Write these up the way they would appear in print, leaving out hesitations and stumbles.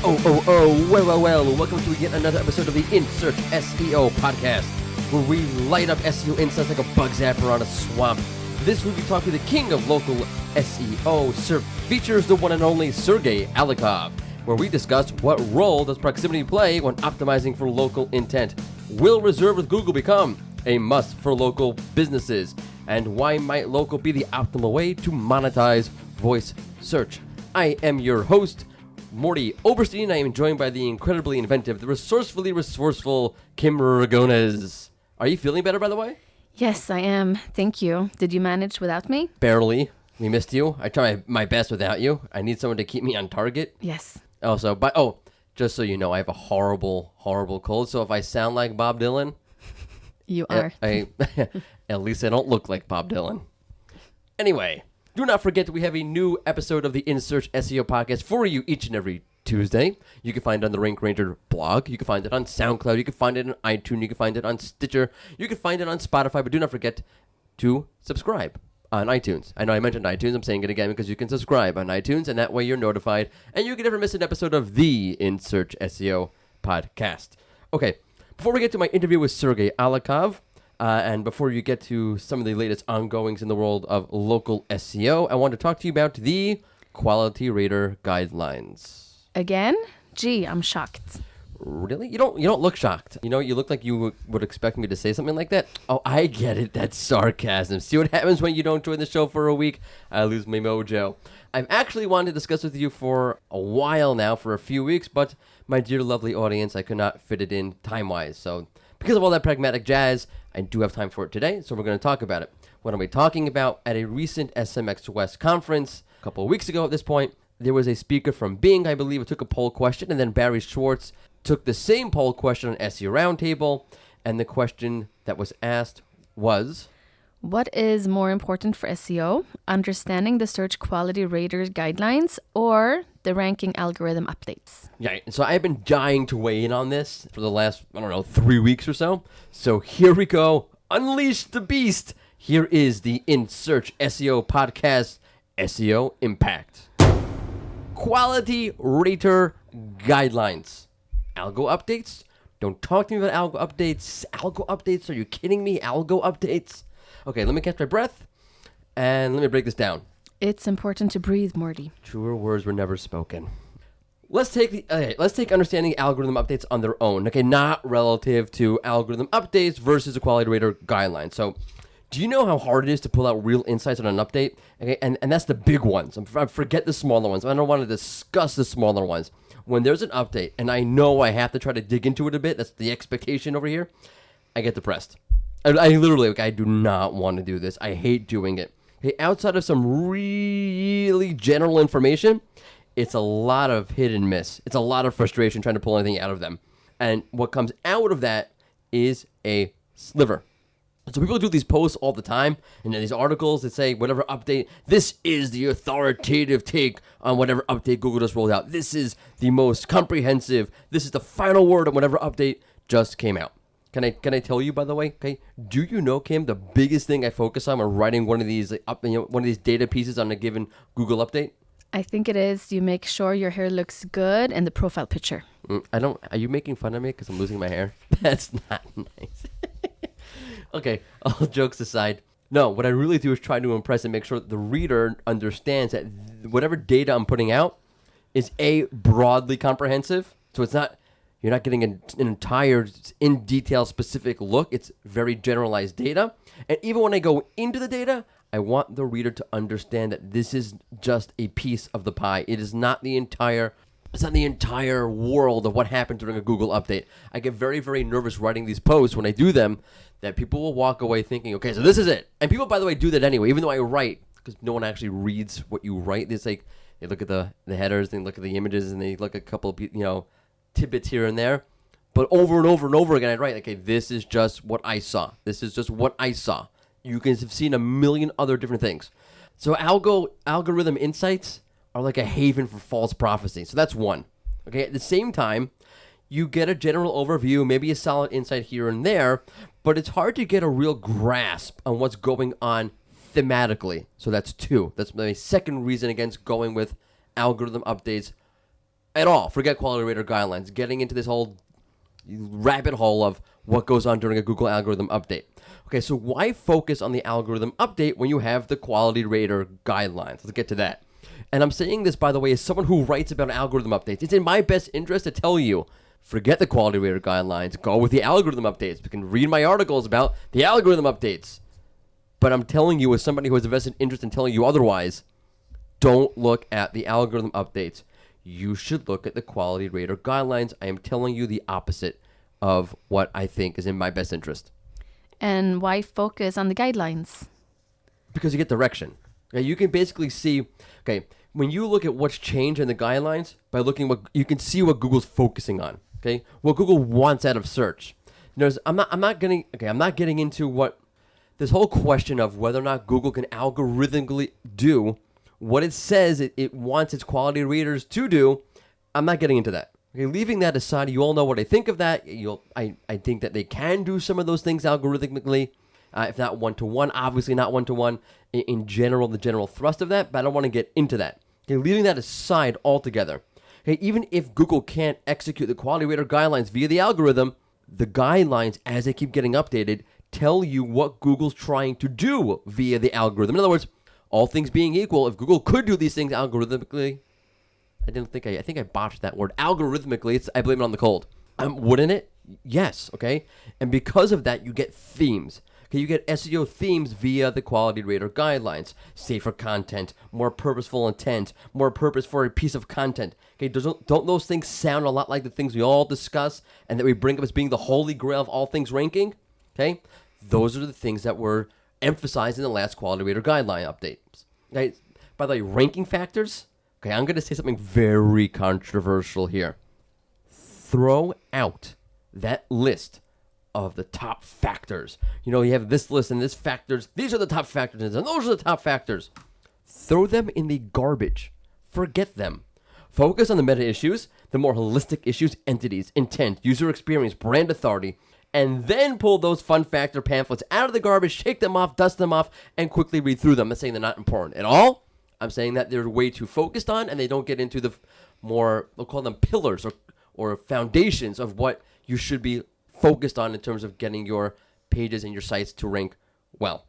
Well, welcome to yet another episode of the In Search SEO podcast, where we light up SEO insights like a bug zapper on a swamp. This week we talk to the king of local SEO, SERP features the one and only Sergey Alakov, where we discuss what role does proximity play when optimizing for local intent. Will Reserve with Google become a must for local businesses? And why might local be the optimal way to monetize voice search? I am your host, Morty Oberstein. I am joined by the incredibly inventive, the resourcefully resourceful Kim Ragones. Are you feeling better, by the way? Yes, I am. Thank you. Did you manage without me? Barely. We missed you. I try my best without you. I need someone to keep me on target. Yes. Also, just so you know, I have a horrible, horrible cold. So if I sound like Bob Dylan, you are. At least I don't look like Bob Dylan. Anyway, do not forget that we have a new episode of the In Search SEO podcast for you each and every Tuesday. You can find it on the Rank Ranger blog. You can find it on SoundCloud. You can find it on iTunes. You can find it on Stitcher. You can find it on Spotify. But do not forget to subscribe on iTunes. I know I mentioned iTunes. I'm saying it again because you can subscribe on iTunes, and that way you're notified, and you can never miss an episode of the In Search SEO podcast. Okay, before we get to my interview with Sergey Alakov, and before you get to some of the latest ongoings in the world of local SEO, I want to talk to you about the Quality Rater Guidelines. Again? Gee, I'm shocked. Really? You don't look shocked. You know, you look like you would expect me to say something like that. Oh, I get it. That's sarcasm. See what happens when you don't join the show for a week? I lose my mojo. I've actually wanted to discuss with you for a while now, for a few weeks, but my dear lovely audience, I could not fit it in time-wise. So because of all that pragmatic jazz, I do have time for it today, so we're going to talk about it. What are we talking about? At a recent SMX West conference, a couple of weeks ago at this point, there was a speaker from Bing, I believe, who took a poll question, and then Barry Schwartz took the same poll question on SEO Roundtable, and the question that was asked was, what is more important for SEO, understanding the search quality raters guidelines or the ranking algorithm updates? Yeah, so I've been dying to weigh in on this for the last, 3 weeks or so. So here we go. Unleash the beast. Here is the In Search SEO podcast, SEO Impact. Quality Rater Guidelines. Algo updates? Don't talk to me about algo updates. Algo updates? Are you kidding me? Algo updates? Okay, let me catch my breath, and let me break this down. It's important to breathe, Morty. Truer words were never spoken. Let's take understanding algorithm updates on their own. Okay, not relative to algorithm updates versus the Quality Rater Guidelines. So, do you know how hard it is to pull out real insights on an update? Okay, and that's the big ones. I forget the smaller ones. I don't want to discuss the smaller ones. When there's an update, and I know I have to try to dig into it a bit, that's the expectation over here, I get depressed. I literally, I do not want to do this. I hate doing it. Okay, outside of some really general information, it's a lot of hit and miss. It's a lot of frustration trying to pull anything out of them. And what comes out of that is a sliver. So people do these posts all the time, and then these articles that say whatever update, this is the authoritative take on whatever update Google just rolled out. This is the most comprehensive. This is the final word on whatever update just came out. Can I tell you, by the way? Okay, do you know, Kim, the biggest thing I focus on when writing one of these one of these data pieces on a given Google update? I think it is you make sure your hair looks good in the profile picture. Are you making fun of me because I'm losing my hair? That's not nice. Okay, all jokes aside. No, what I really do is try to impress and make sure that the reader understands that whatever data I'm putting out is broadly comprehensive. So you're not getting an entire in detail specific look. It's very generalized data. And even when I go into the data, I want the reader to understand that this is just a piece of the pie. It is not the entire world of what happened during a Google update. I get very, very nervous writing these posts when I do them, that people will walk away thinking, okay, so this is it. And people, by the way, do that anyway, even though I write, because no one actually reads what you write. It's like they look at the headers, they look at the images, and they look at a couple of, tidbits here and there. But over and over and over again, I'd write, okay, this is just what I saw. This is just what I saw. You can have seen a million other different things. So algorithm insights are like a haven for false prophecy. So that's one. Okay, at the same time, you get a general overview, maybe a solid insight here and there, but it's hard to get a real grasp on what's going on thematically. So that's two. That's my second reason against going with algorithm updates at all. Forget quality rater guidelines. Getting into this whole rabbit hole of what goes on during a Google algorithm update. Okay, so why focus on the algorithm update when you have the quality rater guidelines? Let's get to that. And I'm saying this, by the way, as someone who writes about algorithm updates. It's in my best interest to tell you, forget the quality rater guidelines, go with the algorithm updates. You can read my articles about the algorithm updates. But I'm telling you, as somebody who has a vested interest in telling you otherwise, don't look at the algorithm updates. You should look at the quality rater guidelines. I am telling you the opposite of what I think is in my best interest. And why focus on the guidelines? Because you get direction. Okay, you can basically see, okay, when you look at what's changed in the guidelines, by looking what you can see what Google's focusing on. Okay, what Google wants out of search. I'm not getting into what this whole question of whether or not Google can algorithmically do what it says it wants its quality readers to do. I'm not getting into that. Okay, leaving that aside, you all know what I think of that. I think that they can do some of those things algorithmically, if not one-to-one, obviously not one-to-one in general, the general thrust of that, but I don't want to get into that. Okay, leaving that aside altogether. Okay, even if Google can't execute the quality rater guidelines via the algorithm, the guidelines, as they keep getting updated, tell you what Google's trying to do via the algorithm. In other words, all things being equal, if Google could do these things algorithmically, I think I botched that word. Algorithmically, I blame it on the cold. Wouldn't it? Yes, okay? And because of that, you get themes. Okay, you get SEO themes via the quality rater guidelines. Safer content, more purposeful intent, more purpose for a piece of content. Okay, don't those things sound a lot like the things we all discuss and that we bring up as being the holy grail of all things ranking? Okay, those are the things that were emphasized in the last quality rater guideline updates. Okay, by the way, ranking factors. Okay, I'm going to say something very controversial here. Throw out that list of the top factors. You know, you have this list and this factors. These are the top factors, and those are the top factors. Throw them in the garbage. Forget them. Focus on the meta issues, the more holistic issues, entities, intent, user experience, brand authority, and then pull those fun factor pamphlets out of the garbage, shake them off, dust them off, and quickly read through them. I'm not saying they're not important at all. I'm saying that they're way too focused on, and they don't get into the more, we'll call them pillars or foundations of what you should be focused on in terms of getting your pages and your sites to rank well.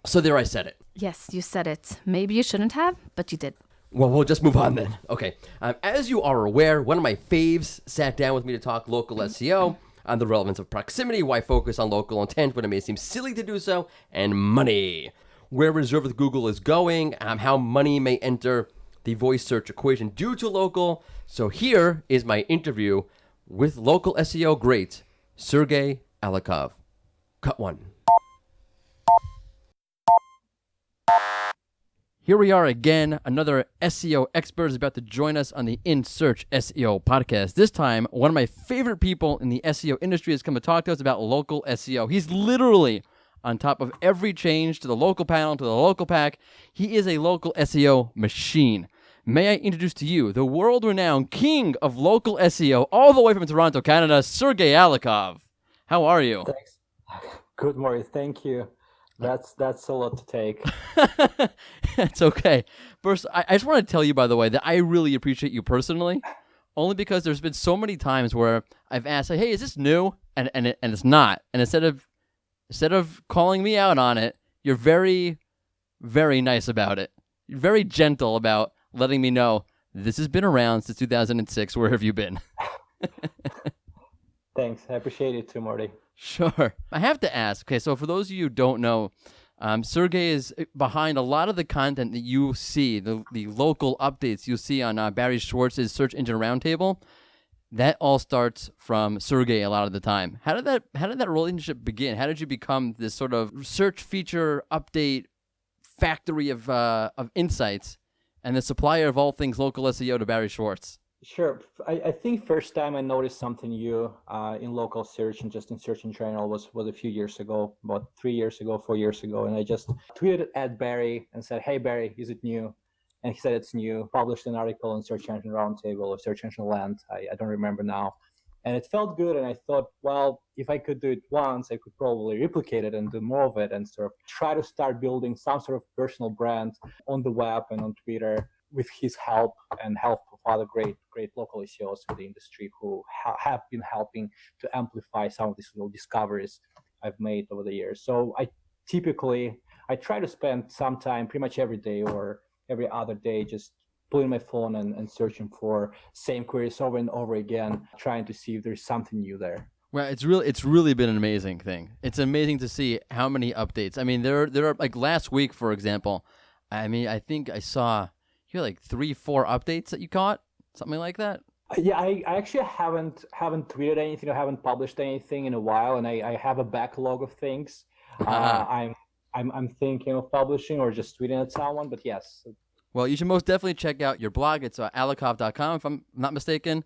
So there, I said it. Yes, you said it. Maybe you shouldn't have, but you did. Well, we'll just move on then. Okay. As you are aware, one of my faves sat down with me to talk local SEO on the relevance of proximity, why focus on local intent when it may seem silly to do so, and money. Where Reserve with Google is going, how money may enter the voice search equation due to local. So here is my interview with local SEO great Sergey Alakov. Cut one. Here we are again. Another SEO expert is about to join us on the In Search SEO podcast. This time, one of my favorite people in the SEO industry has come to talk to us about local SEO. He's literally on top of every change to the local panel, to the local pack. He is a local SEO machine. May I introduce to you the world-renowned king of local SEO, all the way from Toronto, Canada, Sergey Alakov. How are you? Thanks. Good morning. Thank you. That's a lot to take. It's okay. First, I just want to tell you, by the way, that I really appreciate you personally, only because there's been so many times where I've asked, like, hey, is this new? And it's not. And instead of calling me out on it, you're very, very nice about it. You're very gentle about letting me know this has been around since 2006. Where have you been? Thanks. I appreciate it too, Marty. Sure. I have to ask. Okay, so for those of you who don't know, Sergey is behind a lot of the content that you see, the local updates you see on Barry Schwartz's Search Engine Roundtable. That all starts from Sergey a lot of the time. How did that relationship begin? How did you become this sort of search feature update factory of insights and the supplier of all things local SEO to Barry Schwartz? Sure. I think first time I noticed something new in local search and just in search in general was a few years ago, about 3 years ago, 4 years ago. And I just tweeted at Barry and said, hey, Barry, is it new? And he said it's new, published an article on Search Engine Roundtable or Search Engine Land. I don't remember now. And it felt good. And I thought, well, if I could do it once, I could probably replicate it and do more of it and sort of try to start building some sort of personal brand on the web and on Twitter. with his help and help of other great local SEOs in the industry who have been helping to amplify some of these little discoveries I've made over the years. So I try to spend some time pretty much every day or every other day just pulling my phone and searching for same queries over and over again, trying to see if there's something new there. Well, it's really been an amazing thing. It's amazing to see how many updates. I mean, there are like last week, for example. I mean, I think I saw you had like 3-4 updates that you caught, something like that. Yeah, I actually haven't tweeted anything. I haven't published anything in a while, and I have a backlog of things. I'm thinking of publishing or just tweeting at someone. But yes. Well, you should most definitely check out your blog. It's alakov.com, if I'm not mistaken.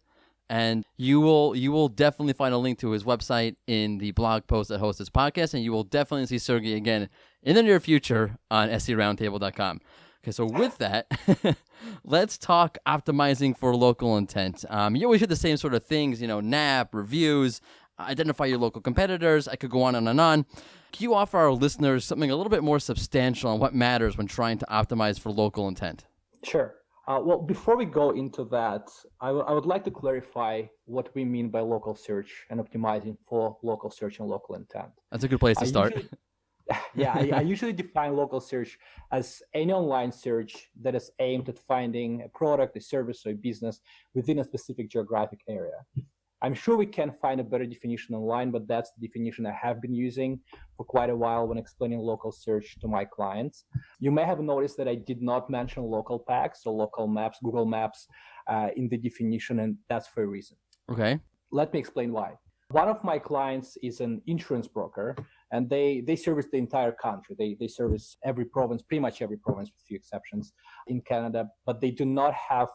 And you will definitely find a link to his website in the blog post that hosts this podcast, and you will definitely see Sergey again in the near future on seroundtable.com. Okay, so with that, let's talk optimizing for local intent. You always hear the same sort of things, NAP, reviews, identify your local competitors. I could go on and on. Can you offer our listeners something a little bit more substantial on what matters when trying to optimize for local intent? Sure. Well, before we go into that, I would like to clarify what we mean by local search and optimizing for local search and local intent. That's a good place to start. I usually define local search as any online search that is aimed at finding a product, a service, or a business within a specific geographic area. I'm sure we can find a better definition online, but that's the definition I have been using for quite a while when explaining local search to my clients. You may have noticed that I did not mention local packs or local maps, Google Maps in the definition, and that's for a reason. Okay. Let me explain why. One of my clients is an insurance broker, and they service the entire country. They service every province, pretty much every province with a few exceptions in Canada, but they do not have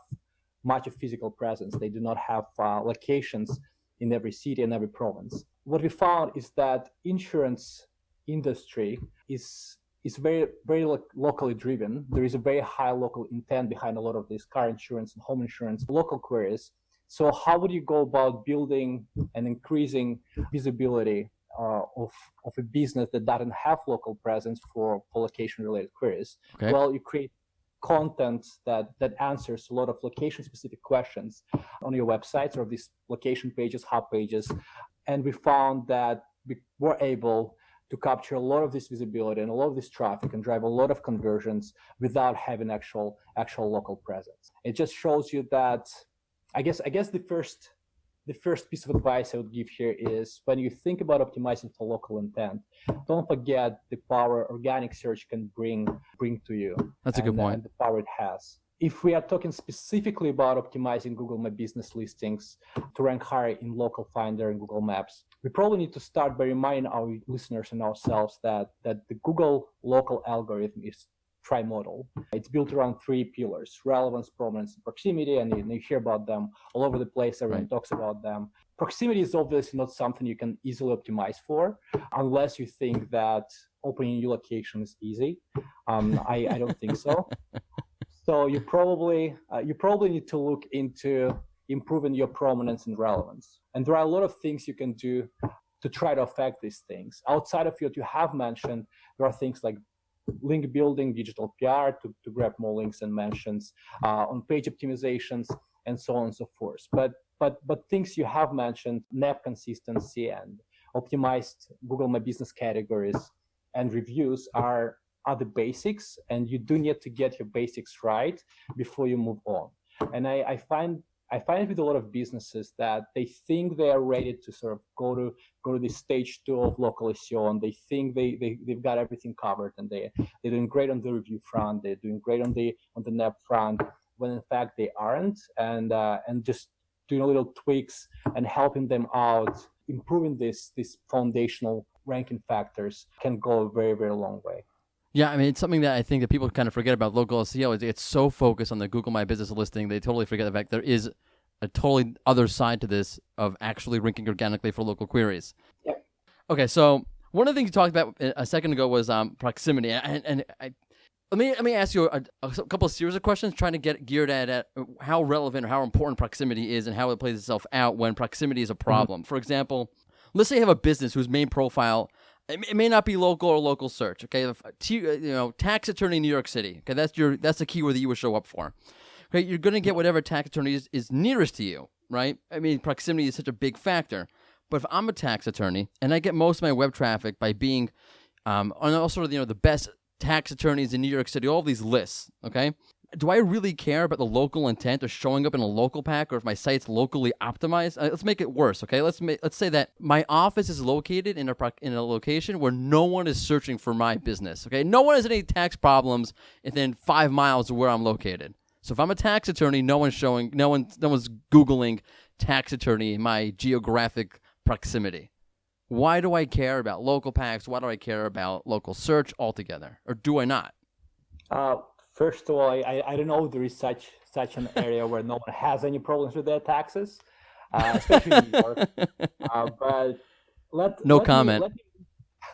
much of physical presence. They do not have locations in every city and every province. What we found is that insurance industry is very, very locally driven. There is a very high local intent behind a lot of these car insurance and home insurance local queries. So how would you go about building and increasing visibility of a business that doesn't have local presence for location-related queries? Okay. Well, you create content that answers a lot of location-specific questions on your websites or these location pages, hub pages. And we found that we were able to capture a lot of this visibility and a lot of this traffic and drive a lot of conversions without having actual local presence. It just shows you that, I guess the first piece of advice I would give here is when you think about optimizing for local intent, don't forget the power organic search can bring to you. That's a good point. And the power it has. If we are talking specifically about optimizing Google My Business listings to rank higher in local finder and Google Maps, we probably need to start by reminding our listeners and ourselves that the Google local algorithm is tri-modal. It's built around 3 pillars: relevance, prominence, and proximity, and you hear about them all over the place. Everyone talks about them. Proximity is obviously not something you can easily optimize for unless you think that opening a new location is easy. I don't think so. So you probably need to look into improving your prominence and relevance. And there are a lot of things you can do to try to affect these things. Outside of what you have mentioned, there are things like link building, digital PR to grab more links and mentions, on page optimizations, and so on and so forth. But things you have mentioned, NAP consistency and optimized Google My Business categories and reviews are the basics, and you do need to get your basics right before you move on. And I find it with a lot of businesses that they think they are ready to sort of go to the stage 2 of local SEO, and they think they've got everything covered, and they're doing great on the review front, they're doing great on the NAP front, when in fact they aren't, and just doing little tweaks and helping them out, improving these foundational ranking factors can go a very, very long way. Yeah, I mean, it's something that I think that people kind of forget about local SEO. It's so focused on the Google My Business listing, they totally forget the fact there is a totally other side to this of actually ranking organically for local queries. Yeah. Okay, so one of the things you talked about a second ago was proximity, and let me ask you a couple of series of questions, trying to get geared at how relevant or how important proximity is and how it plays itself out when proximity is a problem. For example, let's say you have a business whose main profile, it may not be local or local search. Okay, tax attorney in New York City. Okay, that's the keyword that you would show up for. right? You're going to get whatever tax attorney is nearest to you, right? I mean, proximity is such a big factor. But if I'm a tax attorney and I get most of my web traffic by being on all sort of, the best tax attorneys in New York City, all these lists, okay? Do I really care about the local intent or showing up in a local pack, or if my site's locally optimized? Let's make it worse, okay? Let's say that my office is located in a location where no one is searching for my business, okay? No one has any tax problems within 5 miles of where I'm located. So if I'm a tax attorney, no one's Googling tax attorney in my geographic proximity. Why do I care about local packs? Why do I care about local search altogether? Or do I not? First of all, I don't know if there is such an area where no one has any problems with their taxes, especially in New York. But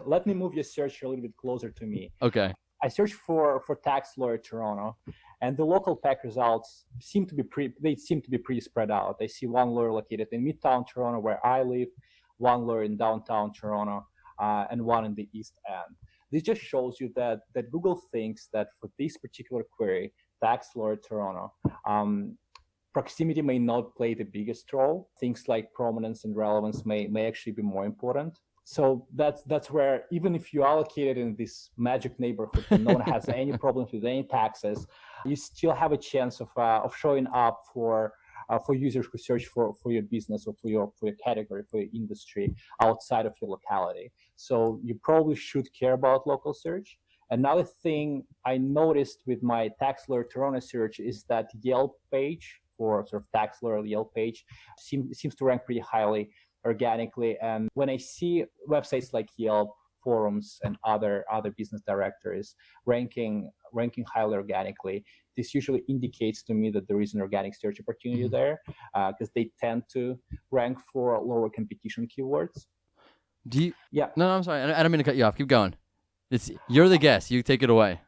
let me move your search a little bit closer to me. Okay. I searched for tax lawyer Toronto, and the local pack results seem to be pretty spread out. I see one lawyer located in Midtown Toronto, where I live, one lawyer in downtown Toronto, and one in the East End. This just shows you that Google thinks that for this particular query, tax lawyer Toronto, proximity may not play the biggest role. Things like prominence and relevance may actually be more important. So that's where, even if you allocate it in this magic neighborhood and no one has any problems with any taxes, you still have a chance of showing up for users who search for your business or for your category, for your industry outside of your locality. So you probably should care about local search. Another thing I noticed with my tax lawyer Toronto search is that Yelp page, for sort of tax lawyer Yelp page, seems to rank pretty highly organically. And when I see websites like Yelp, forums, and other business directories ranking highly organically, this usually indicates to me that there is an organic search opportunity there, because they tend to rank for lower competition keywords. Yeah. No, I'm sorry. I don't mean to cut you off. Keep going. You're the guest. You take it away.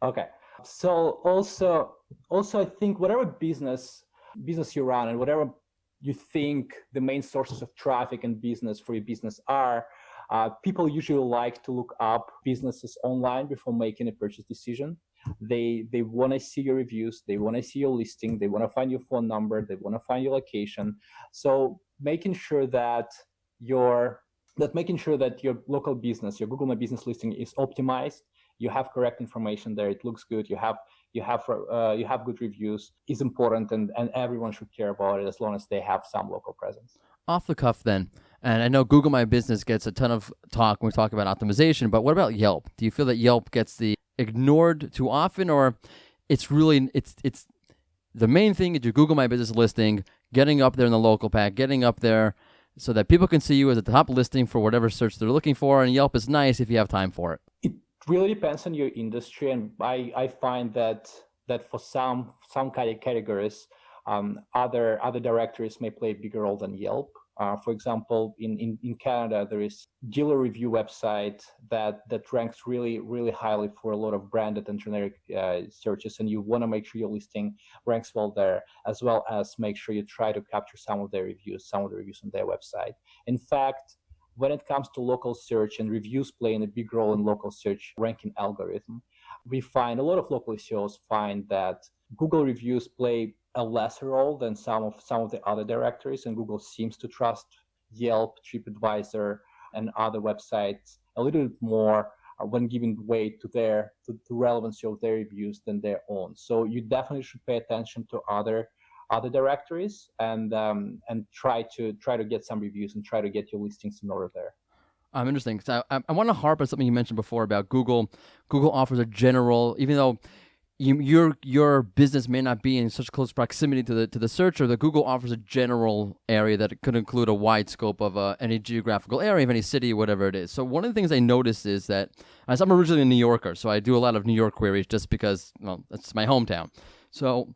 Okay. So also I think whatever business you run and whatever you think the main sources of traffic and business for your business are, people usually like to look up businesses online before making a purchase decision. They want to see your reviews, they want to see your listing, they want to find your phone number, they want to find your location. So making sure that your local business, your Google My Business listing is optimized, you have correct information there, it looks good, you have good reviews, is important, and everyone should care about it as long as they have some local presence. Off the cuff then, and I know Google My Business gets a ton of talk when we talk about optimization, but what about Yelp? Do you feel that Yelp gets ignored too often, or it's the main thing is your Google My Business listing, getting up there in the local pack, getting up there so that people can see you as a top listing for whatever search they're looking for, and Yelp is nice if you have time for it? It really depends on your industry, and I find that for some kind of categories, other directories may play a bigger role than Yelp. For example, in Canada, there is dealer review website that ranks really, really highly for a lot of branded and generic searches, and you want to make sure your listing ranks well there, as well as make sure you try to capture some of the reviews on their website. In fact, when it comes to local search, and reviews playing a big role in local search ranking algorithm, we find a lot of local SEOs find that Google reviews play a lesser role than some of the other directories, and Google seems to trust Yelp, TripAdvisor, and other websites a little bit more when giving weight to the relevancy of their reviews than their own. So you definitely should pay attention to other directories and try to get some reviews and try to get your listings in order there. Interesting. So I want to harp on something you mentioned before about Google. Google offers a general, even though your business may not be in such close proximity to the searcher, that Google offers a general area that could include a wide scope of any geographical area of any city, whatever it is. So one of the things I noticed is that, as I'm originally a New Yorker, so I do a lot of New York queries just because, well, that's my hometown. So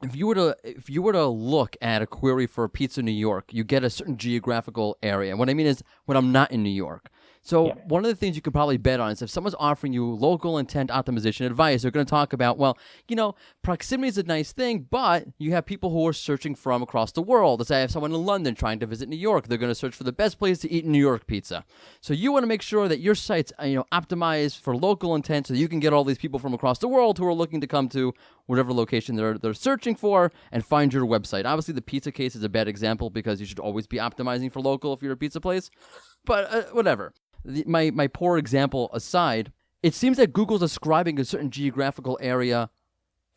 if you were to look at a query for a pizza in New York, you get a certain geographical area. What I mean is when I'm not in New York. So one of the things you could probably bet on is if someone's offering you local intent optimization advice, they're going to talk about, well, proximity is a nice thing, but you have people who are searching from across the world. Let's say I have someone in London trying to visit New York. They're going to search for the best place to eat New York pizza. So you want to make sure that your site's optimized for local intent so you can get all these people from across the world who are looking to come to whatever location they're searching for and find your website. Obviously, the pizza case is a bad example because you should always be optimizing for local if you're a pizza place. But whatever. My poor example aside, it seems that Google's ascribing a certain geographical area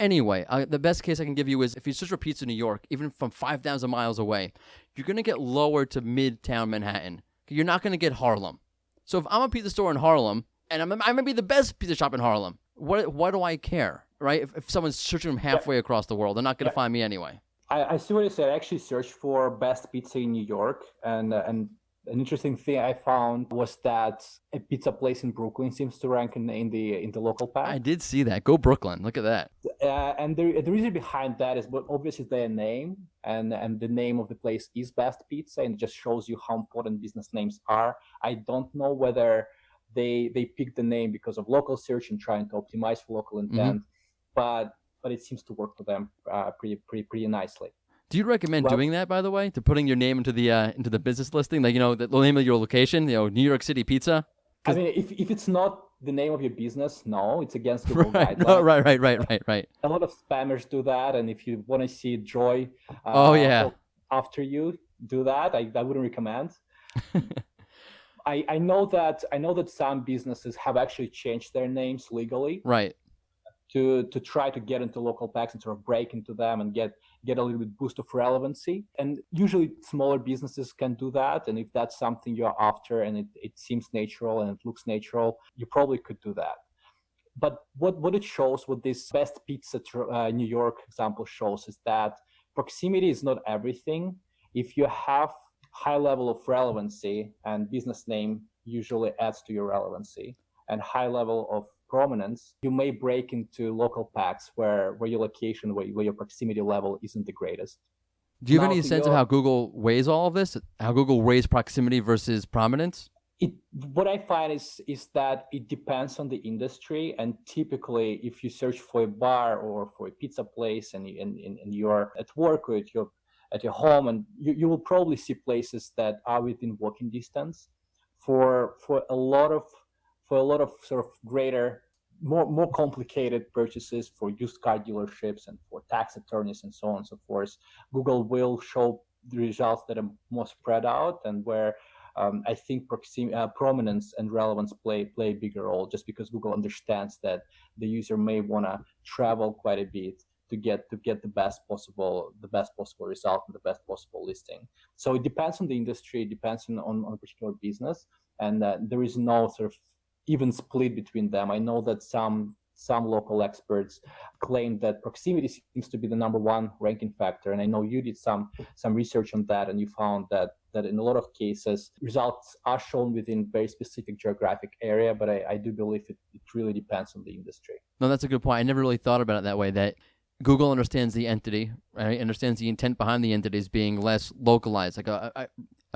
anyway. The best case I can give you is if you search for pizza in New York, even from 5,000 miles away, you're going to get lower to midtown Manhattan. You're not going to get Harlem. So if I'm a pizza store in Harlem, and I might be the best pizza shop in Harlem, why do I care, right? If someone's searching from halfway across the world, they're not going to find me anyway. I see what you said. I actually searched for best pizza in New York, and an interesting thing I found was that a pizza place in Brooklyn seems to rank in the local pack. I did see that. Go Brooklyn. Look at that. And the reason behind that is, but obviously their name and the name of the place is Best Pizza, and it just shows you how important business names are. I don't know whether they picked the name because of local search and trying to optimize for local intent, but it seems to work for them pretty nicely. Do you recommend doing that, by the way, to putting your name into the business listing, like, the name of your location, New York City Pizza? I mean, if it's not the name of your business, no, it's against Google guidelines. No, right. A lot of spammers do that, and if you want to see joy, after you do that, I wouldn't recommend. I know that some businesses have actually changed their names legally, right, to try to get into local packs and sort of break into them and get a little bit boost of relevancy. And usually smaller businesses can do that. And if that's something you're after and it seems natural and it looks natural, you probably could do that. But what it shows, what this Best Pizza New York example shows, is that proximity is not everything. If you have high level of relevancy, and business name usually adds to your relevancy, and high level of prominence, you may break into local packs where your location, where your proximity level isn't the greatest. Do you have any sense of how Google weighs all of this? How Google weighs proximity versus prominence? What I find is that it depends on the industry, and typically if you search for a bar or for a pizza place and you're at work or at your home, and you will probably see places that are within walking distance. For a lot of sort of greater, more complicated purchases, for used car dealerships and for tax attorneys and so on and so forth, Google will show the results that are more spread out, and where I think prominence and relevance play a bigger role, just because Google understands that the user may want to travel quite a bit to get the best possible result and the best possible listing. So it depends on the industry, it depends on a particular business, and there is no sort of even split between them. I know that some local experts claim that proximity seems to be the number one ranking factor, and I know you did some research on that, and you found that in a lot of cases results are shown within very specific geographic area, but I do believe it really depends on the industry. No, that's a good point. I never really thought about it that way, that Google understands the entity, right? Understands the intent behind the entities being less localized. Like a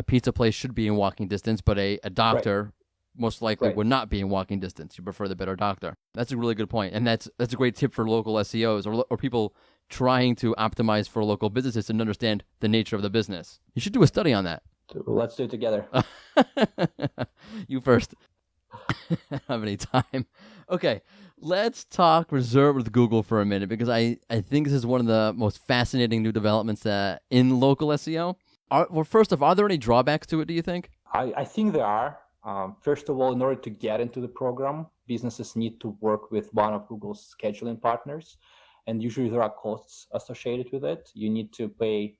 pizza place should be in walking distance, but a doctor most likely would not be in walking distance. You prefer the better doctor. That's a really good point. And that's a great tip for local SEOs or people trying to optimize for local businesses and understand the nature of the business. You should do a study on that. Let's do it together. You first. I don't have any time. Okay, let's talk reserve with Google for a minute, because I think this is one of the most fascinating new developments in local SEO. First off, are there any drawbacks to it, do you think? I think there are. First of all, in order to get into the program, businesses need to work with one of Google's scheduling partners, and usually there are costs associated with it. You need to pay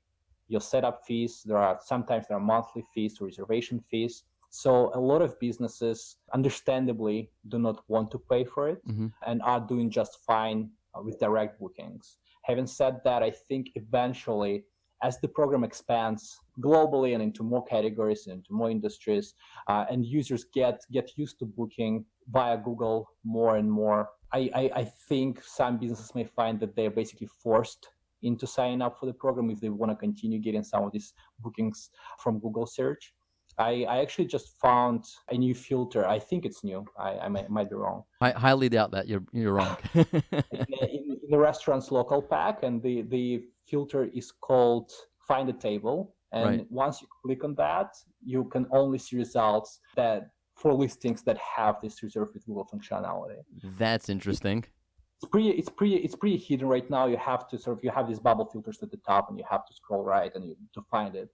your setup fees. Sometimes there are monthly fees or reservation fees. So a lot of businesses, understandably, do not want to pay for it and are doing just fine with direct bookings. Having said that, I think eventually, as the program expands globally and into more categories and into more industries, and users get used to booking via Google more and more, I think some businesses may find that they're basically forced into signing up for the program if they want to continue getting some of these bookings from Google search. I actually just found a new filter. I think it's new. I might be wrong. I highly doubt that you're wrong. in the restaurant's local pack, and the filter is called Find a Table. And once you click on that, you can only see results for listings that have this reserved with Google functionality. That's interesting. it's pretty hidden right now. You have to you have these bubble filters at the top, and you have to scroll right to find it.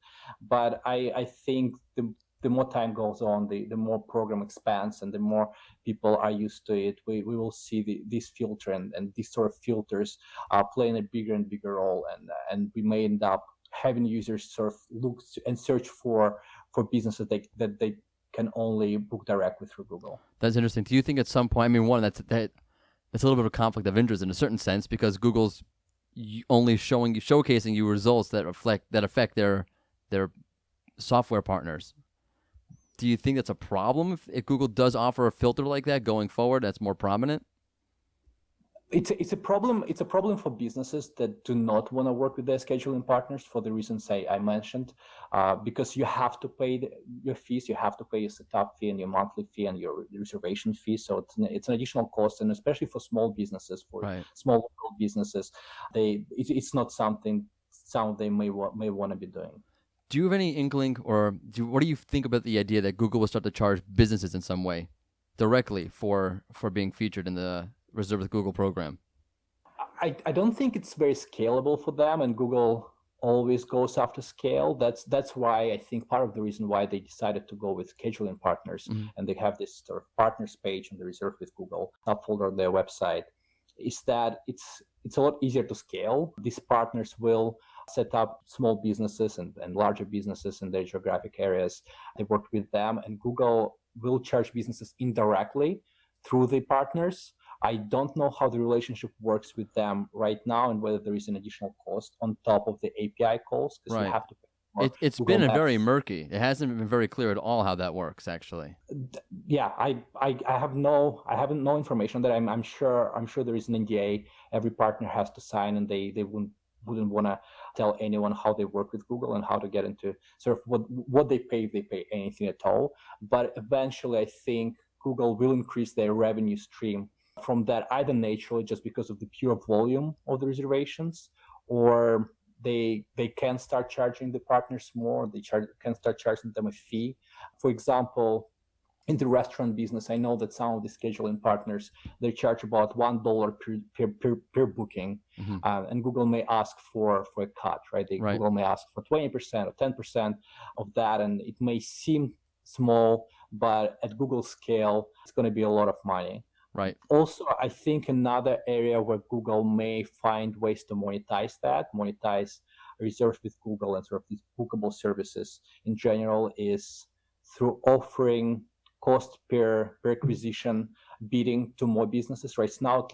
But I think the more time goes on, the more program expands, and the more people are used to it, we will see this filter and these sort of filters playing a bigger and bigger role, and we may end up having users sort of look and search for businesses that they can only book directly through Google. That's interesting. Do you think at some point, I mean, one, that's a little bit of a conflict of interest in a certain sense, because Google's only showcasing you results that affect their software partners. Do you think that's a problem if Google does offer a filter like that going forward that's more prominent? It's a problem. It's a problem for businesses that do not want to work with their scheduling partners for the reasons I mentioned, because you have to pay your fees. You have to pay your setup fee and your monthly fee and your reservation fee. So it's an additional cost, and especially for small businesses, small local businesses, it's not something they may want to be doing. Do you have any inkling, or what do you think about the idea that Google will start to charge businesses in some way directly for being featured in the Reserve with Google program? I don't think it's very scalable for them, and Google always goes after scale. That's why I think part of the reason why they decided to go with scheduling partners, and they have this sort of partners page in the Reserve with Google subfolder on their website, is that it's a lot easier to scale. These partners will set up small businesses and larger businesses in their geographic areas. They work with them, and Google will charge businesses indirectly through the partners. I don't know how the relationship works with them right now, and whether there is an additional cost on top of the API calls, because you have to pay more. It's Google been very murky. It hasn't been very clear at all how that works, actually. Yeah, I have no information that I'm sure there is an NDA every partner has to sign, and they wouldn't want to tell anyone how they work with Google and how to get into sort of what they pay, if they pay anything at all. But eventually, I think Google will increase their revenue stream from that, either naturally just because of the pure volume of the reservations, or they can start charging the partners more. Can start charging them a fee. For example, in the restaurant business, I know that some of the scheduling partners, they charge about $1 per booking, and Google may ask for a cut, right? Google may ask for 20% or 10% of that, and it may seem small, but at Google scale, it's going to be a lot of money. Right. Also, I think another area where Google may find ways to monetize Reserve with Google and sort of these bookable services in general, is through offering cost per acquisition bidding to more businesses. Right now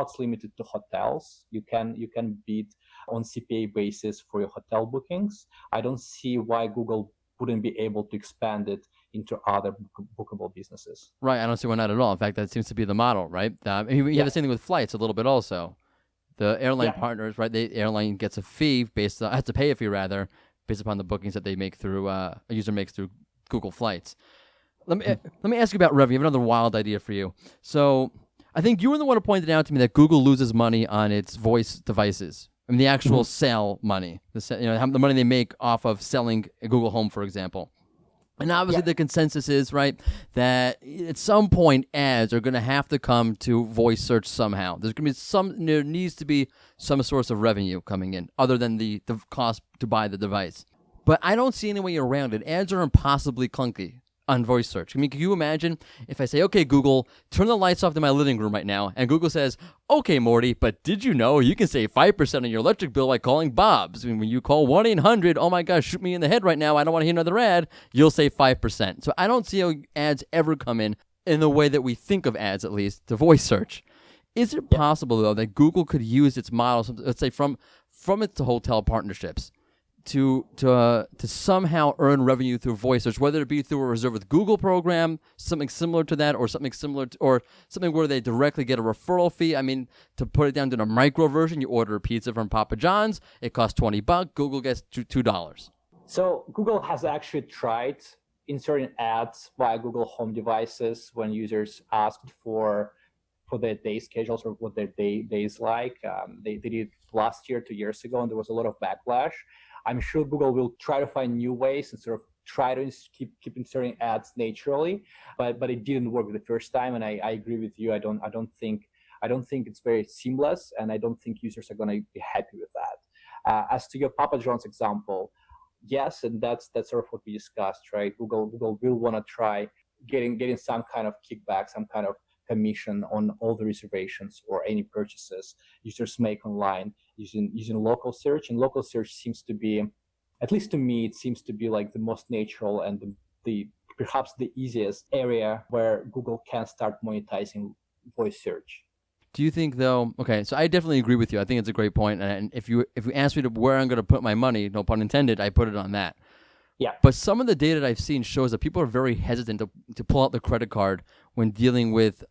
it's limited to hotels. You can bid on CPA basis for your hotel bookings. I don't see why Google wouldn't be able to expand it into other bookable businesses. Right, I don't see why not at all. In fact, that seems to be the model, right? You have the same thing with flights a little bit also. The airline partners, right? The airline gets a fee has to pay a fee rather, based upon the bookings that they make through a user makes through Google Flights. Let me ask you about revenue. I have another wild idea for you. So I think you were the one who pointed out to me that Google loses money on its voice devices. I mean, the actual sale money, the money they make off of selling a Google Home, for example. And obviously the consensus is, right, that at some point ads are going to have to come to voice search somehow. There needs to be some source of revenue coming in other than the cost to buy the device. But I don't see any way around it. Ads are impossibly clunky on voice search. I mean, can you imagine if I say, okay, Google, turn the lights off in my living room right now, and Google says, okay, Morty, but did you know you can save 5% on your electric bill by calling Bob's? I mean, when you call 1-800, oh my gosh, shoot me in the head right now, I don't want to hear another ad, you'll save 5%. So I don't see how ads ever come in the way that we think of ads, at least, to voice search. Is it possible, though, that Google could use its models, let's say from its hotel partnerships, to somehow earn revenue through voice search, whether it be through a Reserve with Google program, something similar to that, or something where they directly get a referral fee? I mean, to put it down to the micro version, you order a pizza from Papa John's, it costs $20, Google gets $2. So Google has actually tried inserting ads via Google Home devices when users asked for their day schedules or what their day is like. They did it last year, 2 years ago, and there was a lot of backlash. I'm sure Google will try to find new ways and sort of try to keep inserting ads naturally, but it didn't work the first time. And I agree with you. I don't think I don't think it's very seamless, and I don't think users are going to be happy with that. As to your Papa John's example, yes, and that's sort of what we discussed, right? Google will want to try getting some kind of kickback, some kind of commission on all the reservations or any purchases users make online using local search. And local search seems to be, at least to me, it seems to be like the most natural and the perhaps the easiest area where Google can start monetizing voice search. Do you think though? Okay, so I definitely agree with you. I think it's a great point. And if you ask me to where I'm going to put my money, no pun intended, I put it on that. Yeah. But some of the data that I've seen shows that people are very hesitant to pull out the credit card when dealing with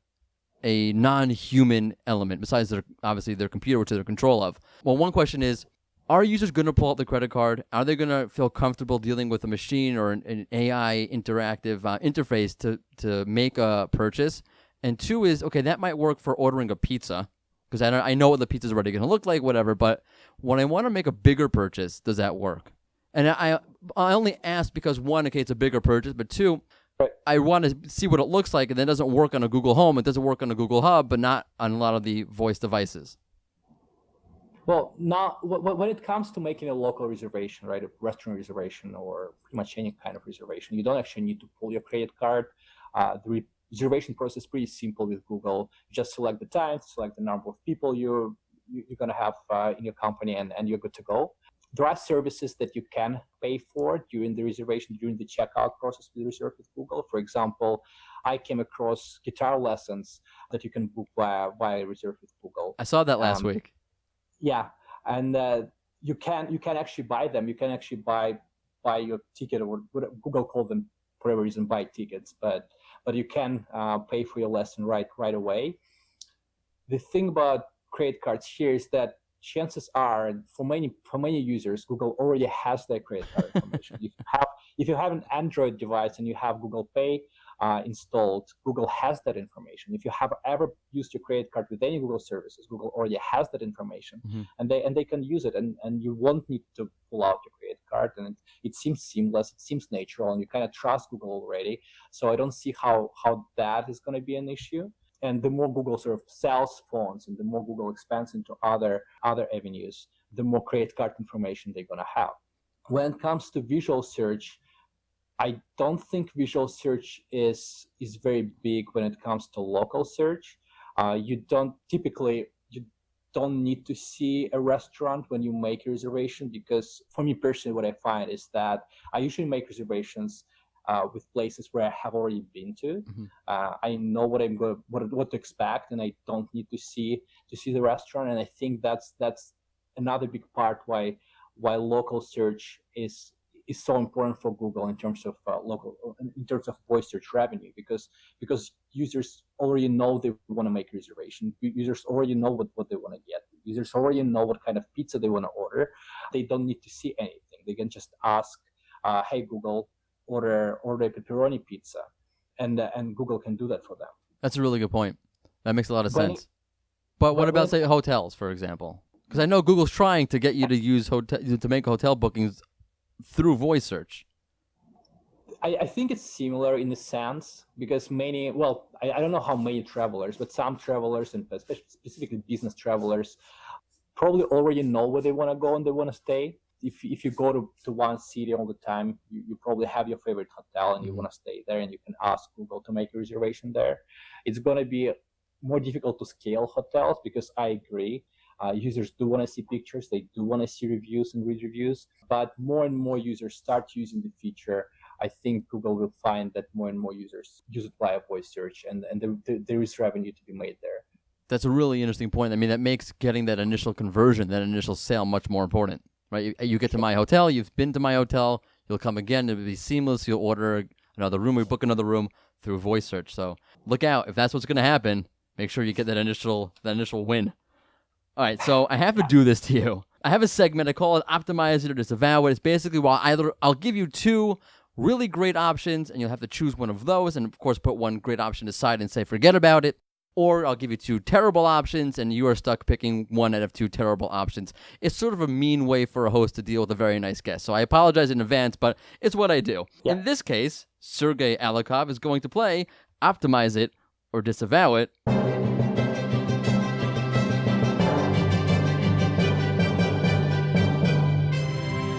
a non-human element besides obviously their computer, which they're in control of. Well, one question is, are users going to pull out the credit card? Are they going to feel comfortable dealing with a machine or an AI interactive interface to make a purchase? And two is, okay, that might work for ordering a pizza because I know what the pizza's already going to look like, whatever. But when I want to make a bigger purchase, does that work? And I only ask because one, okay, it's a bigger purchase, but two, right, I want to see what it looks like, and that doesn't work on a Google Home. It doesn't work on a Google Hub, but not on a lot of the voice devices. Well, now when it comes to making a local reservation, right, a restaurant reservation or pretty much any kind of reservation, you don't actually need to pull your credit card. The reservation process is pretty simple with Google. You just select the time, select the number of people you're going to have in your company, and you're good to go. There are services that you can pay for during the reservation, during the checkout process with Reserve with Google. For example, I came across guitar lessons that you can book via Reserve with Google. I saw that last week. Yeah, and you can actually buy them. You can actually buy your ticket, or what Google called them for whatever reason, buy tickets. But you can pay for your lesson right away. The thing about credit cards here is that chances are, for many users, Google already has their credit card information. If you have an Android device and you have Google Pay installed, Google has that information. If you have ever used your credit card with any Google services, Google already has that information, and they can use it, and you won't need to pull out your credit card. And it seems seamless, it seems natural, and you kind of trust Google already. So I don't see how that is going to be an issue. And the more Google sort of sells phones and the more Google expands into other avenues, the more credit card information they're going to have. When it comes to visual search, I don't think visual search is very big when it comes to local search. You don't need to see a restaurant when you make a reservation, because for me personally, what I find is that I usually make reservations with places where I have already been to. I know what to expect, and I don't need to see the restaurant. And I think that's another big part why local search is so important for Google in terms of voice search revenue, because users already know they want to make a reservation. Users already know what they want to get. Users already know what kind of pizza they want to order. They don't need to see anything. They can just ask, "Hey Google, order a pepperoni pizza," and Google can do that for them. That's a really good point. That makes a lot of sense. But what about, say, hotels, for example? Because I know Google's trying to get you to use to make hotel bookings through voice search. I think it's similar in a sense, because I don't know how many travelers, but some travelers, and especially specifically business travelers, probably already know where they want to go and they want to stay. If you go to one city all the time, you probably have your favorite hotel and you want to stay there, and you can ask Google to make a reservation there. It's going to be more difficult to scale hotels, because I agree, users do want to see pictures, they do want to see reviews and read reviews, but more and more users start using the feature. I think Google will find that more and more users use it via voice search, and there is revenue to be made there. That's a really interesting point. I mean, that makes getting that initial conversion, that initial sale, much more important. Right, you get to my hotel, you've been to my hotel, you'll come again, it'll be seamless, you'll order another room, or book another room through voice search. So look out, if that's what's going to happen, make sure you get that initial win. All right, so I have to do this to you. I have a segment, I call it Optimize It or Disavow It. It's basically I'll give you two really great options, and you'll have to choose one of those, and of course put one great option aside and say forget about it. Or I'll give you two terrible options, and you are stuck picking one out of two terrible options. It's sort of a mean way for a host to deal with a very nice guest. So I apologize in advance, but it's what I do. Yeah. In this case, Sergey Alakov is going to play Optimize It or Disavow It.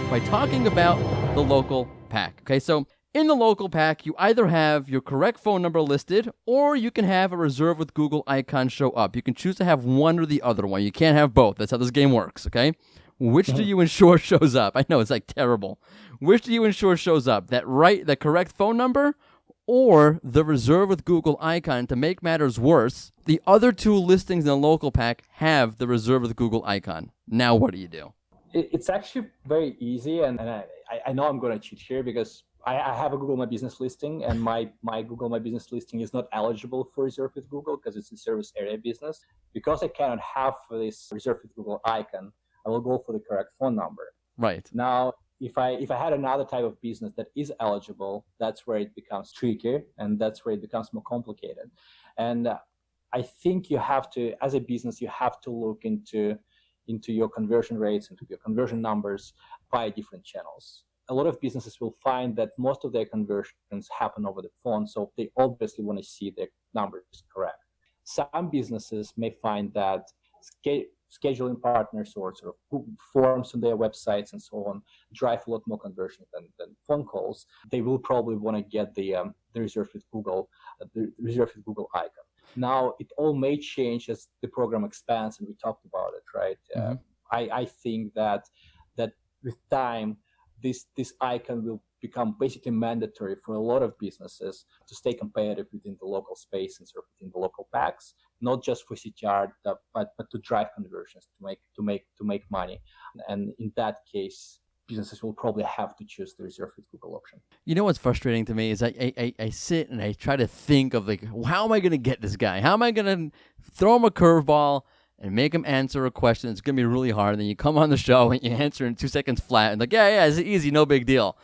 by talking about the local pack. Okay, so in the local pack, you either have your correct phone number listed, or you can have a reserve with Google icon show up. You can choose to have one or the other one. You can't have both. That's how this game works, okay? Which do you ensure shows up? I know, it's like terrible. Which do you ensure shows up? The correct phone number, or the reserve with Google icon? To make matters worse, the other two listings in the local pack have the reserve with Google icon. Now what do you do? It's actually very easy, and I know I'm going to cheat here because I have a Google My Business listing, and my Google My Business listing is not eligible for reserve with Google because it's a service area business. Because I cannot have this reserve with Google icon, I will go for the correct phone number. Right. Now, if I had another type of business that is eligible, that's where it becomes tricky, and that's where it becomes more complicated. And I think you have to, as a business, you have to look into your conversion rates, into your conversion numbers via different channels. A lot of businesses will find that most of their conversions happen over the phone, so they obviously want to see their numbers correct. Some businesses may find that scheduling partners or sort of forms on their websites and so on drive a lot more conversion than phone calls. They will probably want to get the reserve with Google, icon. Now, it all may change as the program expands, and we talked about it, right? Mm-hmm. I think that with time, this icon will become basically mandatory for a lot of businesses to stay competitive within the local space and sort of within the local packs, not just for CTR, but to drive conversions, to make money. And in that case, businesses will probably have to choose the reserve with Google option. You know what's frustrating to me is I sit and I try to think of how am I going to get this guy? How am I going to throw him a curveball and make him answer a question? It's going to be really hard. And then you come on the show and you answer in 2 seconds flat and yeah, it's easy, no big deal.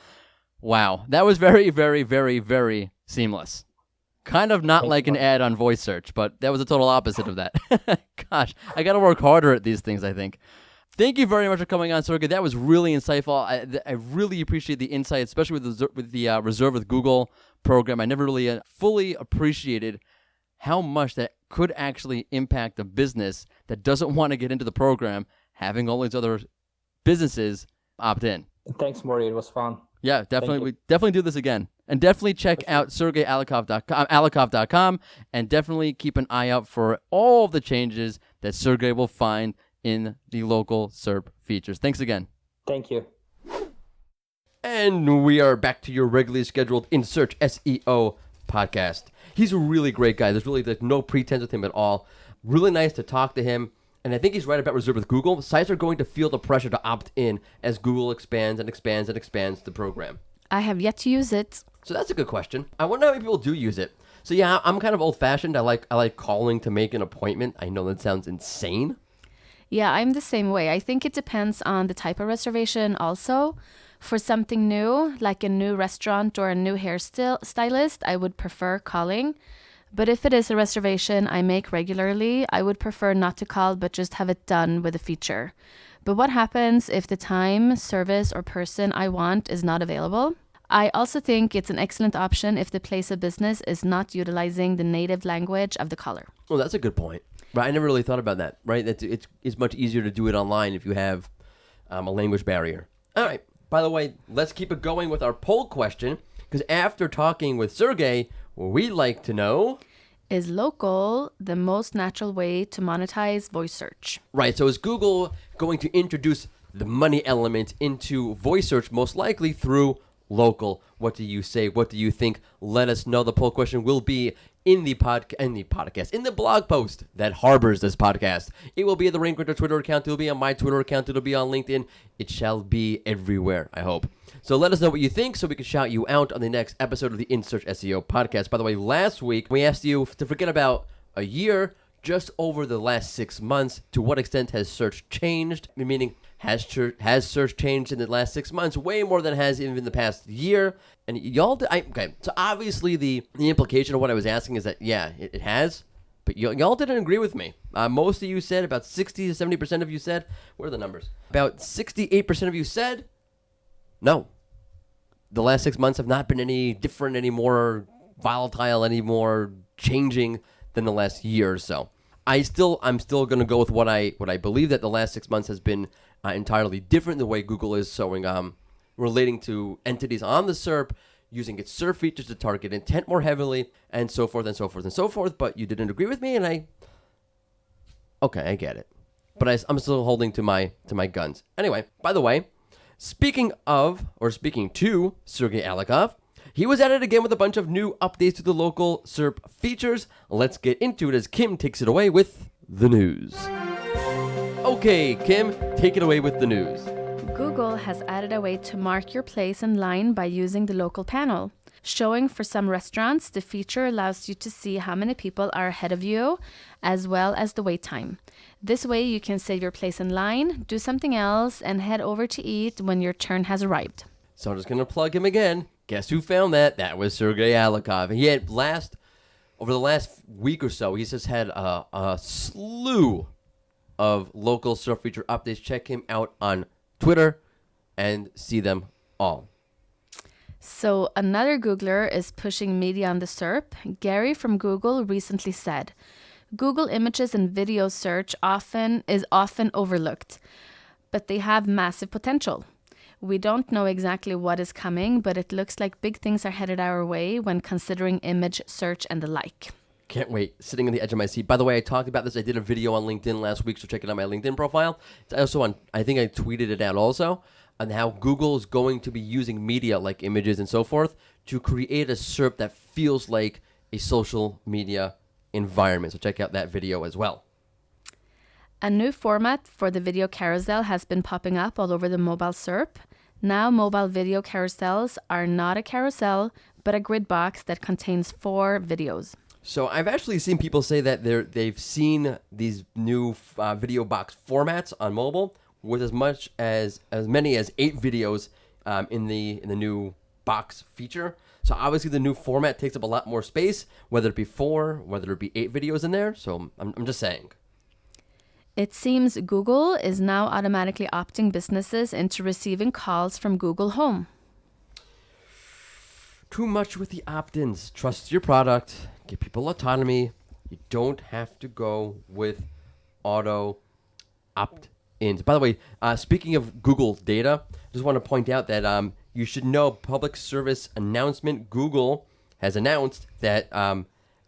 Wow, that was very, very, very, very seamless. Kind of not like an ad on voice search, but that was a total opposite of that. Gosh, I got to work harder at these things, I think. Thank you very much for coming on, Sergey. That was really insightful. I really appreciate the insight, especially with the Reserve with Google program. I never really fully appreciated how much that could actually impact a business that doesn't want to get into the program, having all these other businesses opt in. Thanks, Maury. It was fun. Yeah, definitely. We definitely do this again. And definitely check out SergeyAlakov.com, and definitely keep an eye out for all the changes that Sergey will find in the local SERP features. Thanks again. Thank you. And we are back to your regularly scheduled In Search SEO podcast. He's a really great guy. There's really no pretense with him at all. Really nice to talk to him. And I think he's right about Reserve with Google. Sites are going to feel the pressure to opt in as Google expands and expands and expands the program. I have yet to use it. So that's a good question. I wonder how many people do use it. So yeah, I'm kind of old-fashioned. I like calling to make an appointment. I know that sounds insane. Yeah, I'm the same way. I think it depends on the type of reservation also. For something new, like a new restaurant or a new hairstylist, I would prefer calling. But if it is a reservation I make regularly, I would prefer not to call, but just have it done with a feature. But what happens if the time, service, or person I want is not available? I also think it's an excellent option if the place of business is not utilizing the native language of the caller. Well, that's a good point. Right, I never really thought about that, right? It's much easier to do it online if you have a language barrier. All right. By the way, let's keep it going with our poll question, because after talking with Sergey, we'd like to know... Is local the most natural way to monetize voice search? Right, so is Google going to introduce the money element into voice search, most likely through local? What do you say? What do you think? Let us know. The poll question will be in the blog post that harbors this podcast. It will be at the Rain Winter Twitter account. It will be on my Twitter account. It will be on LinkedIn. It shall be everywhere, I hope. So let us know what you think so we can shout you out on the next episode of the In Search SEO podcast. By the way, last week we asked you to forget about a year, just over the last 6 months. To what extent has search changed? Meaning, has search changed in the last 6 months? Way more than it has even in the past year. And y'all, okay, so obviously the implication of what I was asking is that, yeah, it has. But y'all didn't agree with me. Most of you said, about 60 to 70% of you said, where are the numbers? About 68% of you said, no. The last 6 months have not been any different, any more volatile, any more changing than the last year or so. I'm still going to go with what I believe, that the last 6 months has been entirely different the way Google is showing relating to entities on the SERP, using its SERP features to target intent more heavily, and so forth and so forth and so forth. But you didn't agree with me, and I get it. But I'm still holding to my guns. Anyway, by the way, speaking to Sergey Alakov, he was at it again with a bunch of new updates to the local SERP features. Let's get into it as Kim takes it away with the news. Okay, Kim, take it away with the news. Google has added a way to mark your place in line by using the local panel. Showing for some restaurants, the feature allows you to see how many people are ahead of you, as well as the wait time. This way you can save your place in line, do something else, and head over to eat when your turn has arrived. So I'm just going to plug him again. Guess who found that? That was Sergey Alakov. He had over the last week or so, he's just had a slew of local SERP feature updates. Check him out on Twitter and see them all. So another Googler is pushing media on the SERP. Gary from Google recently said, Google images and video search is often overlooked, but they have massive potential. We don't know exactly what is coming, but it looks like big things are headed our way when considering image search and the like. Can't wait. Sitting on the edge of my seat. By the way, I talked about this. I did a video on LinkedIn last week, so check it out on my LinkedIn profile. It's also on, I think I tweeted it out also, on how Google is going to be using media like images and so forth to create a SERP that feels like a social media environment. So check out that video as well. A new format for the video carousel has been popping up all over the mobile SERP. Now mobile video carousels are not a carousel, but a grid box that contains 4 videos. So I've actually seen people say that they've seen these new video box formats on mobile with as many as 8 videos in the new box feature. So obviously the new format takes up a lot more space, whether it be 4, whether it be 8 videos in there. So I'm just saying. It seems Google is now automatically opting businesses into receiving calls from Google Home. Too much with the opt-ins. Trust your product. Give people autonomy. You don't have to go with auto opt-ins. By the way, speaking of Google data, I just want to point out that you should know public service announcement. Google has announced that a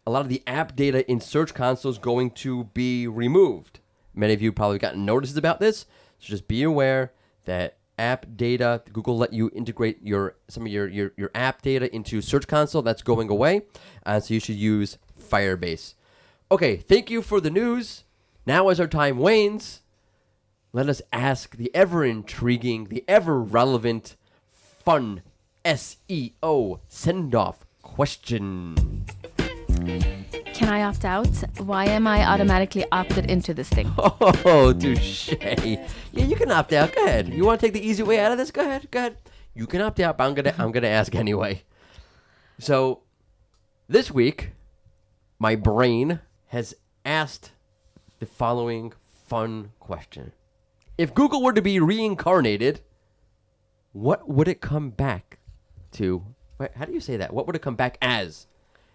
lot of the app data in Search Console is going to be removed. Many of you probably gotten notices about this, so just be aware that app data, Google let you integrate some of your app data into Search Console. That's going away, so you should use Firebase. Okay, thank you for the news. Now as our time wanes, let us ask the ever-intriguing, the ever-relevant, fun SEO send-off question. Can I opt out? Why am I automatically opted into this thing? Oh, touche. Yeah, you can opt out. Go ahead. You want to take the easy way out of this? Go ahead. You can opt out, but I'm gonna ask anyway. So, this week, my brain has asked the following fun question: if Google were to be reincarnated, what would it come back to? Wait, how do you say that? What would it come back as?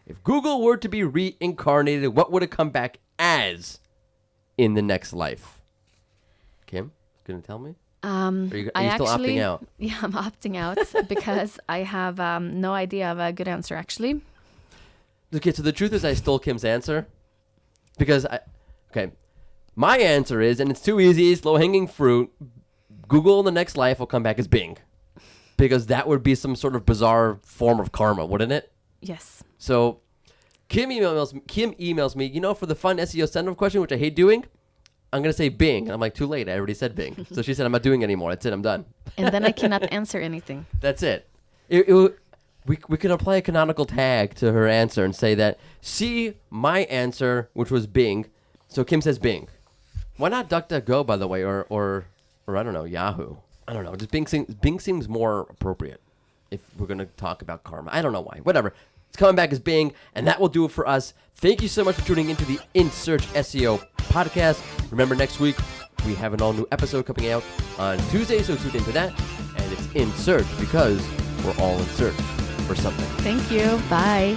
If Google were to be reincarnated, what would it come back as in the next life? Kim, gonna tell me? Are you still opting out? Yeah, I'm opting out because I have no idea of a good answer, actually. Okay, so the truth is I stole Kim's answer because my answer is, and it's too easy, it's low-hanging fruit, Google in the next life will come back as Bing because that would be some sort of bizarre form of karma, wouldn't it? Yes. So Kim emails me, for the fun SEO send-off question, which I hate doing, I'm going to say Bing. And I'm like, too late. I already said Bing. So she said, I'm not doing it anymore. That's it. I'm done. And then I cannot answer anything. That's it. We could apply a canonical tag to her answer and say that, see my answer, which was Bing. So Kim says Bing. Why not DuckDuckGo, by the way, or I don't know, Yahoo? I don't know. Just Bing seems more appropriate if we're going to talk about karma. I don't know why. Whatever. It's coming back as Bing, and that will do it for us. Thank you so much for tuning into the In Search SEO podcast. Remember, next week, we have an all-new episode coming out on Tuesday, so tune into that. And it's In Search because we're all in search for something. Thank you. Bye.